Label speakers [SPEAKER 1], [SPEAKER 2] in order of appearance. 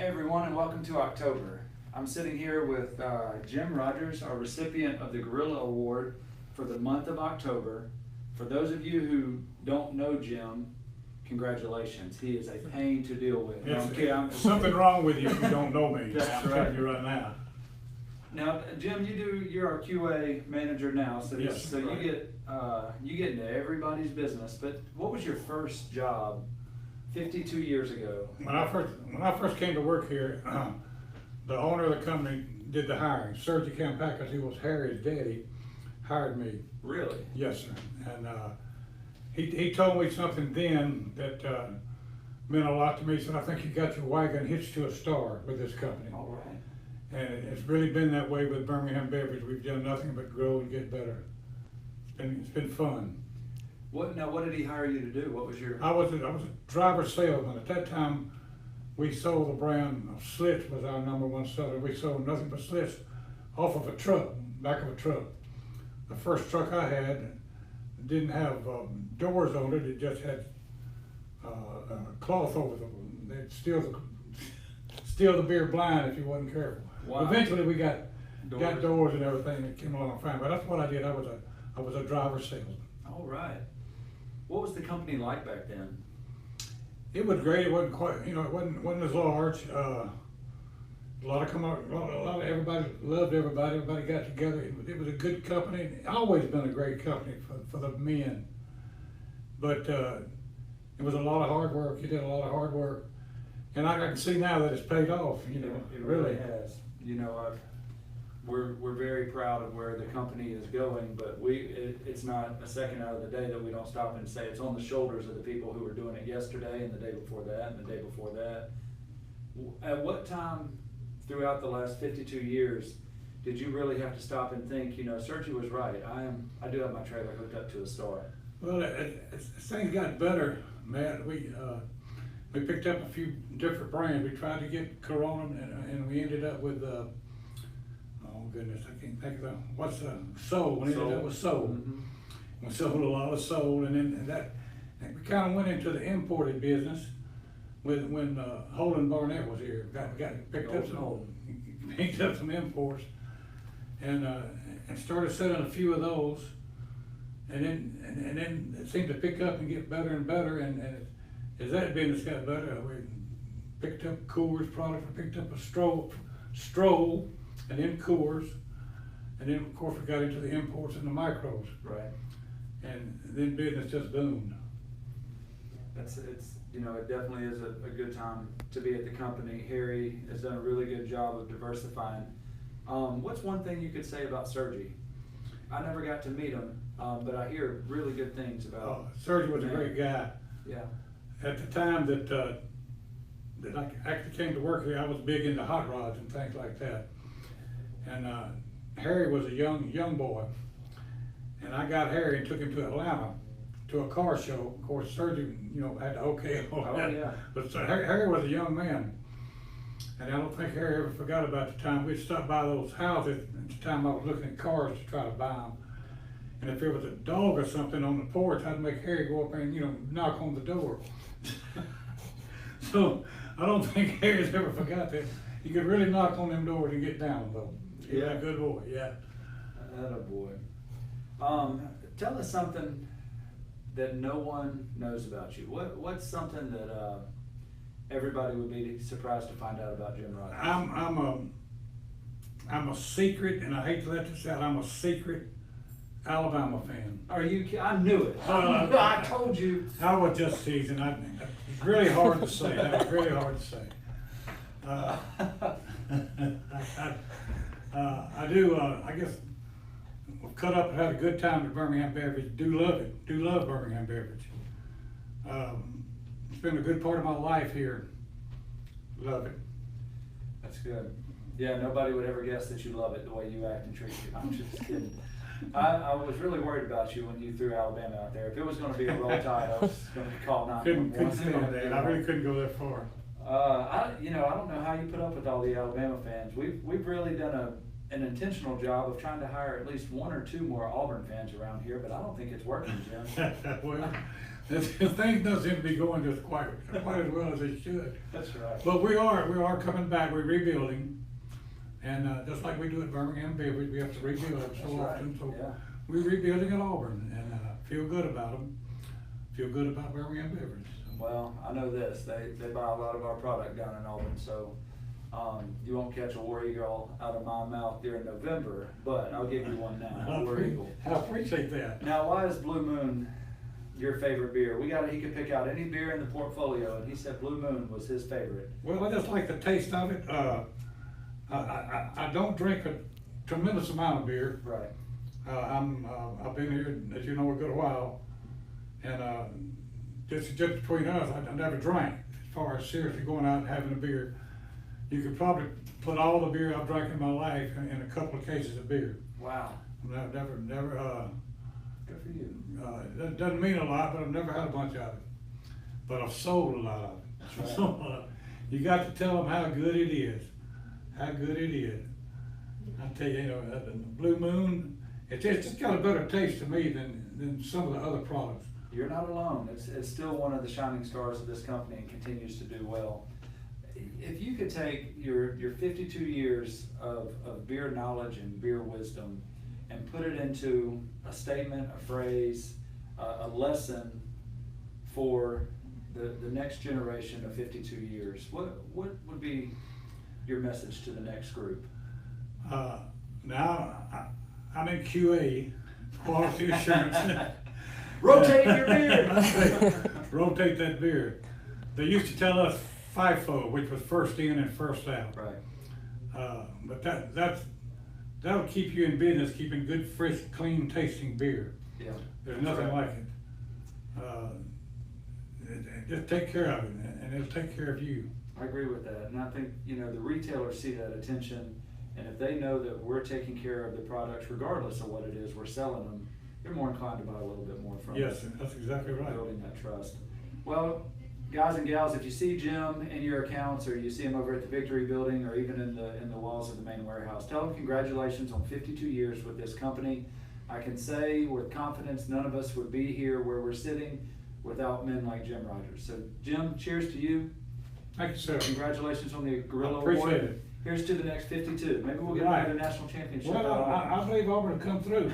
[SPEAKER 1] Hey everyone, and welcome to October. I'm sitting here with Jim Rogers, our recipient of the Gorilla Award for the month of October. For those of you who don't know Jim, congratulations. He is a pain to deal with.
[SPEAKER 2] There's something wrong with you if you don't know me.
[SPEAKER 1] That's
[SPEAKER 2] I'm
[SPEAKER 1] right.
[SPEAKER 2] telling you right now.
[SPEAKER 1] Now, Jim, you're our QA manager now, so
[SPEAKER 2] Yes,
[SPEAKER 1] so
[SPEAKER 2] right.
[SPEAKER 1] you get into everybody's business. But what was your first job 52 years ago?
[SPEAKER 2] When I first came to work here, the owner of the company did the hiring. Sergi Campacas, who was Harry's daddy, hired me.
[SPEAKER 1] Really?
[SPEAKER 2] Yes, sir. And he told me something then that meant a lot to me. He said, "I think you got your wagon hitched to a star with this company."
[SPEAKER 1] All right.
[SPEAKER 2] And it's really been that way with Birmingham Beverage. We've done nothing but grow and get better. It's been fun.
[SPEAKER 1] What did he hire you to do? What was your?
[SPEAKER 2] I was a driver salesman. At that time, we sold the brand of Slits was our #1 seller. We sold nothing but Slits off of a truck, back of a truck. The first truck I had didn't have doors on it. It just had cloth over them. They'd steal the beer blind if you wasn't careful.
[SPEAKER 1] Wow.
[SPEAKER 2] Eventually, we got doors and everything that came along fine. But that's what I did. I was a driver salesman.
[SPEAKER 1] All right. What was the company like back then?
[SPEAKER 2] It was great. It wasn't quite, it wasn't as large. A lot of everybody loved everybody. Everybody got together. It was a good company. It's always been a great company for the men. But it was a lot of hard work. You did a lot of hard work, and I can see now that it's paid off.
[SPEAKER 1] It really has. We're very proud of where the company is going, but it's not a second out of the day that we don't stop and say it's on the shoulders of the people who were doing it yesterday and the day before that and the day before that. At what time throughout the last 52 years did you really have to stop and think, Sergi was right, I do have my trailer hooked up to a star?
[SPEAKER 2] Well, as things got better, Matt, we picked up a few different brands. We tried to get Corona, and we ended up with goodness, I can't think of Soul. We ended up with Soul.
[SPEAKER 1] Mm-hmm.
[SPEAKER 2] We sold a lot of Soul, and we kind of went into the imported business when Holden Barnett was here. Picked up some imports, and started selling a few of those, and then it seemed to pick up and get better and better. And as that business got better, we picked up Coors product. We picked up a Stroll. And then Coors, and then of course we got into the imports and the micros.
[SPEAKER 1] Right.
[SPEAKER 2] And then business just boomed.
[SPEAKER 1] It definitely is a good time to be at the company. Harry has done a really good job of diversifying. What's one thing you could say about Sergi? I never got to meet him, but I hear really good things about.
[SPEAKER 2] Sergi was a great guy.
[SPEAKER 1] Yeah. At
[SPEAKER 2] the time that I actually came to work here, I was big into hot rods and things like that. And Harry was a young boy, and I got Harry and took him to Atlanta to a car show. Of course, Sergi, had to okay all that.
[SPEAKER 1] Yeah.
[SPEAKER 2] But Harry was a young man, and I don't think Harry ever forgot about the time we'd stop by those houses. At the time, I was looking at cars to try to buy them, and if there was a dog or something on the porch, I'd make Harry go up and knock on the door. So I don't think Harry's ever forgot that. You could really knock on them doors and get down though. Yeah, good boy. Yeah.
[SPEAKER 1] Attaboy. Tell us something that no one knows about you. What's something that everybody would be surprised to find out about Jim Rogers?
[SPEAKER 2] I'm a secret, and I hate to let this out. I'm a secret Alabama fan.
[SPEAKER 1] Are you? I knew it. I told you.
[SPEAKER 2] I was just teasing. It's really hard to say. That was really hard to say. I do. I guess we've cut up and had a good time at Birmingham Beverage. Do love it. Do love Birmingham Beverage. It's been a good part of my life here. Love it.
[SPEAKER 1] That's good. Yeah, nobody would ever guess that you love it the way you act and treat you. I'm just kidding. I was really worried about you when you threw Alabama out there. If it was going to be a roll tide, I was going to call 911.
[SPEAKER 2] Couldn't stand that. I really couldn't go that far.
[SPEAKER 1] I don't know how you put up with all the Alabama fans. We've really done an intentional job of trying to hire at least one or two more Auburn fans around here, but I don't think it's working, Jim.
[SPEAKER 2] Things don't seem to be going just quite as well as they should.
[SPEAKER 1] That's right.
[SPEAKER 2] But we are coming back, we're rebuilding. And, just like we do at Birmingham Beverage, we have to rebuild it so
[SPEAKER 1] That's right,
[SPEAKER 2] often, so
[SPEAKER 1] yeah.
[SPEAKER 2] we're rebuilding at Auburn, and, feel good about them. Feel good about Birmingham Beverage.
[SPEAKER 1] Well, I know this, they buy a lot of our product down in Auburn, so, you won't catch a War Eagle out of my mouth during November, but I'll give you one now, War Eagle.
[SPEAKER 2] I appreciate that.
[SPEAKER 1] Now, why is Blue Moon your favorite beer? He could pick out any beer in the portfolio, and he said Blue Moon was his favorite.
[SPEAKER 2] Well, I just like the taste of it. I don't drink a tremendous amount of beer.
[SPEAKER 1] Right.
[SPEAKER 2] I've been here, as you know, a good while, and just between us, I never drank. As far as seriously going out and having a beer, you could probably put all the beer I've drank in my life in a couple of cases of beer.
[SPEAKER 1] Wow.
[SPEAKER 2] Never.
[SPEAKER 1] Good for you.
[SPEAKER 2] That doesn't mean a lot, but I've never had a bunch of it. But I've sold a lot of it.
[SPEAKER 1] That's
[SPEAKER 2] So, you got to tell them how good it is. How good it is. I tell you, the Blue Moon, it's just got a better taste to me than some of the other products.
[SPEAKER 1] You're not alone. It's still one of the shining stars of this company and continues to do well. If you could take your 52 years of beer knowledge and beer wisdom and put it into a statement, a phrase, a lesson for the next generation of 52 years, what would be your message to the next group?
[SPEAKER 2] Now, I'm in QA, quality assurance.
[SPEAKER 1] Rotate your beer!
[SPEAKER 2] Rotate that beer. They used to tell us FIFO, which was first in and first out.
[SPEAKER 1] Right.
[SPEAKER 2] But that'll keep you in business, keeping good, fresh, clean tasting beer.
[SPEAKER 1] Yeah.
[SPEAKER 2] There's nothing
[SPEAKER 1] right.
[SPEAKER 2] like it. Just take care of it, and it'll take care of you.
[SPEAKER 1] I agree with that, and I think, the retailers see that attention, and if they know that we're taking care of the products regardless of what it is we're selling them, they're more inclined to buy a little bit more from us.
[SPEAKER 2] Yes, that's exactly right.
[SPEAKER 1] Building that trust. Well, guys and gals, if you see Jim in your accounts, or you see him over at the Victory Building, or even in the walls of the main warehouse, tell him congratulations on 52 years with this company. I can say with confidence, none of us would be here where we're sitting without men like Jim Rogers. So Jim, cheers to you.
[SPEAKER 2] Thank you, sir.
[SPEAKER 1] Congratulations on the Gorilla
[SPEAKER 2] I appreciate
[SPEAKER 1] Award.
[SPEAKER 2] it.
[SPEAKER 1] Here's to the next 52. Maybe we'll get
[SPEAKER 2] Right.
[SPEAKER 1] another national championship.
[SPEAKER 2] Well, I believe Auburn will come through.